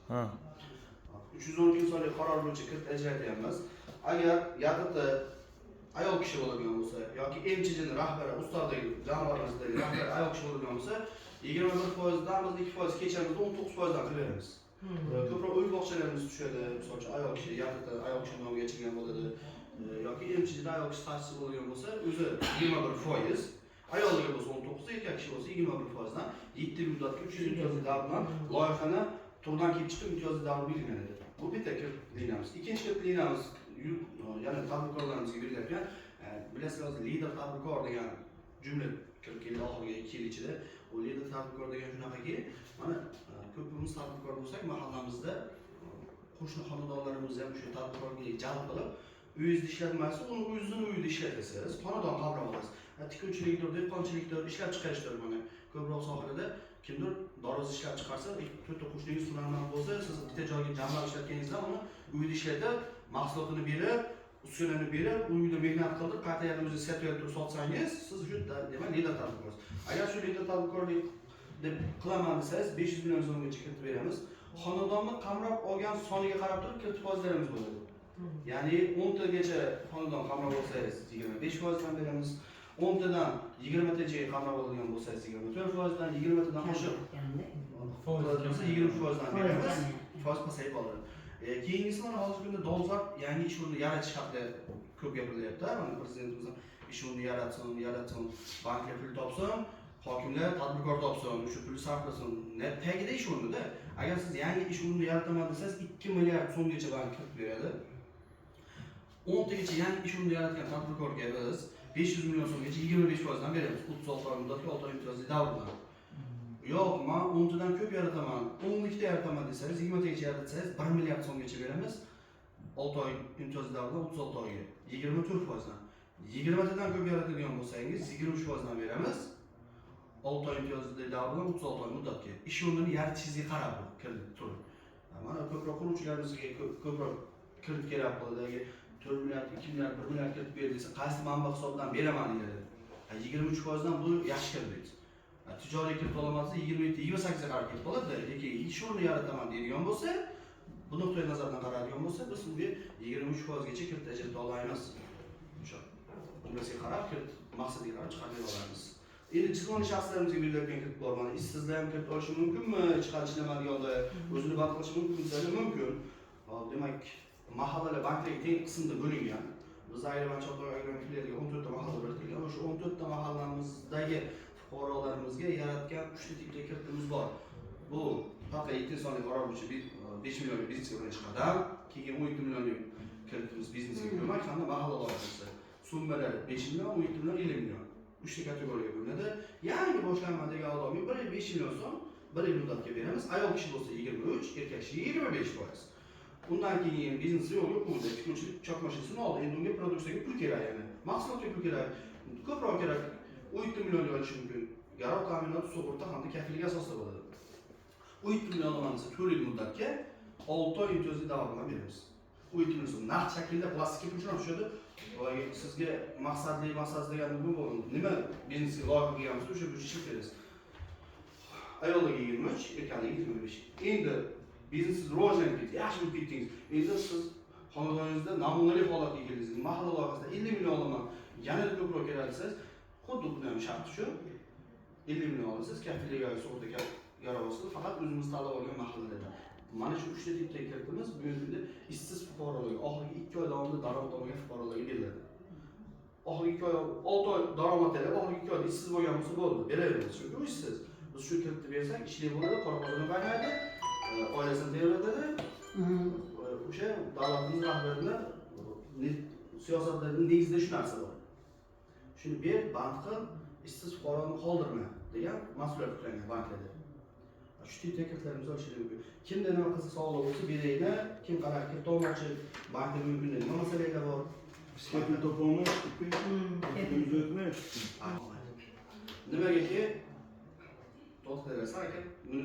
Ha. 312 sonli qaror bo'yicha kirit ajratyapmiz. Agar yaqinda ayol kishi bo'ladigan bo'lsa yoki MCH'ning rahbari, ustozligi, jamoamizdagi rahbari ayol kishi bo'ladigan bo'lsa, 21%dan biz 2% kechamizni 19%dan qilib beramiz. Ko'proq uy bog'chalarimiz tushadi. Misol uchun ayol kishi yaqinda ayol kishi nomiga chiqgan bo'ladi. Yoki MCH'da ayol kishi ta'sis bo'ladigan bo'lsa, o'zi 21%, ayollarga bo'lsa 19, erkak kishi bo'lsa 21%dan 7 yil muddatga 300 imtiyozli davr bilan loyihani turdan kelib chiqib imtiyozli davr belgilangan edi. Bu bitta kirit liniyamiz. Ikkinchi kirit liniyamiz yana tadbirkorlarimizga berilayotgan, bilasizlar, lider tadbirkor degan jumla kirib keldi oxirgi 2 yil ichida. Bu lider tadbirkor degan shunaqaki, mana ko'pimiz tadbirkor bo'lsak, mahallamizda qo'shni xonadonlarimiz ham shu tadbirkorga jalb qilib, uyingizda ishlatmasa, uni o'zini uyida ishlatasiz, xonadon qamrab olasiz. Tikuvchilikdir, dehqonchilikdir, ishlab chiqarishdir, mana ko'proq sohalarda kimdir doroz ishlab chiqarsa, to'rtta qo'shningiz hunarmand bo'lsa, siz bitta joyga jamlab ishlatganingizda uni uyida ishlatib, mahsulotini berib, uskunani berib, uyda mehnat qilib, qayta o'zingiz sotib sotsangiz, siz shu demak lider tadbirkorsiz. Agar shu lider tadbirkorlik deb qilaman desangiz, 500 million so'mgacha kiritib beramiz. Xonadonni qamrab olgan soniga qarab turib kiritib foizlarimiz bo'ladi. Ya'ni 10 tagacha xonadon qamrab olsangiz 25% dan beramiz. 10 tadan 20 taga qamrab oladigan bo'lsangiz 24% dan, 20 tadan oshib 23% dan beramiz. Foiz pasayib qoladi. Keyingisi mana hozirgi kunda dolzarb yangi ish o'rni yaratish haqida ko'p gapirilyapti. Mana prezidentimiz ish o'rni yaratsin, banklar pul topsin, hokimlar tadbirkor topsin, shu pulni sarflasin. Tagida ish o'rnida. Agar siz yangi ish o'rnini yarataman desangiz 2 milliard so'mgacha bank kirib beradi. 10 tagacha yangi ish o'rni yaratgan tadbirkorga biz 500 million so'mgacha 25% dan beramiz. 36 oy muddatga 6 oy imtiyozli davr bilan. Yo'q, men 10 tadan ko'p yarataman, 10 ta yarataman desangiz, 20 tagacha yaratsangiz 1 milliard so'mgacha beramiz. 6 oy imtiyozli davrdan 36 oyga 24% dan. 20 tadan ko'p yaratadigan bo'lsangiz 23% dan beramiz. 6 oy imtiyozli davrdan 36 oy muddatga. Ish o'rnini yaratishingizga qarab kirdib turib. Mana ko'proq quruvchilarimizga ko'proq kirdib kerak bo'ladi. 4 milliard, 2 milliard, 1 milliard kiritib ber desa, qaysi manba hisobidan beraman deydi. 23% dan bu yaxshi kirdingiz. Tijoriy kiritib olmasa 27-28 ga qarab ketib qoladi. Lekin ish o'rni yarataman deydigan bo'lsa, bu nuqtai nazardan qaraydigan bo'lsa, biz unga 23% gacha kiritib ajrata olamiz. O'sha jumlasiga qarab kirit maqsadiga qarab chiqarib olamiz. Endi jismoniy shaxslarimizga beriladigan kirit bor. Mana ishsizlar ham kirit olishi mumkinmi? Chiqarish ishlamadiganlar o'zini band qilishi mumkin. Demak, mahallalar banklarga teng qismda bo'lingan. Biz ayrim chortoq ayrim filialiga 14 ta mahalla biriktirilgan. O'sha 14 ta mahallamizdagi fuqarolarimizga yaratgan 3 ta tipli kiritimiz bor. Bu faqat 2 sonli qaror bo'yicha 5 millionlik biznesga birinchi qadam, keyin 17 millionlik kiritimiz biznesga ko'mak hamda mahalla loyihasi. Summalari 5 million, 17 million, 50 million. 3 ta kategoriyaga bo'linadi. Yangi boshlanma degan odamga 5 million so'm 1 yil muddatga beramiz. Ayol kishi bo'lsa 23, erkak kishi 25%. Undan keyin biznes yo'q bo'ldi. Tikuvchilik chop mashinasini oldi. Endi unga produksiyaga pul kerak, ya'ni mahsulotga pul kerak. Ko'proq kerak. 17 million olishi mumkin. Garov ta'minoti sug'urta hamda kafillik asosida bo'ladi. 17 million olaman desa 4 yil muddatga 6 oy imtiyozli davr bilan beramiz. 17 million so'm naqd shaklda plastik pullar tushadi. Sizga maqsadli degani bu nima biznesga loyiha qilganmiz, o'sha bo'yicha ishlatib berasiz. Ayollarga 23, erkaklarga 25. Endi biznesingiz rivojlanib ketdi, yaxshi bo'lib ketdingiz. Endi siz xonadoningizda namunali holatga keldingiz. Mahalla loyihasida 50 million olaman, yanada ko'proq kerak desangiz, xuddi buni ham sharti shu. 50 million olasiz, kafillik yoki sug'urta garovsiz, faqat o'zimiz tanlab olgan mahallalarda. Mana shu 3 ta tipdagi kiritimiz bugungi kunda ishsiz fuqarolarga, oxirgi 2 oy davomida daromad olmagan fuqarolarga beriladi. Oxirgi 2 oy, 6 oy daromad olib, oxirgi 2 oyda ishsiz bo'lgan bo'lsa bo'ldi, beraveramiz. Chunki u ishsiz. Biz shu kiritib bersak, ishli bo'ladi, qora qozonni qaynaydi, oilasini tayyorlatadi. O'sha davlatimiz rahbarining siyosatlarning negizida shu narsa bor. Shuni ber, band qil, ishsiz fuqaroni qoldirma degan mas'uliyat yuklangan banklarda. Shu tipdagi kiritlarimizni olishimiz mumkin. Kimda nima qilsa sog'liq bo'lsa berayli, kim qanaqa kirit olmoqchi, bankda mumkin nima masalalar bor. Pul topolmay, pul o'tmay. Nimagaki to'xtaversa aka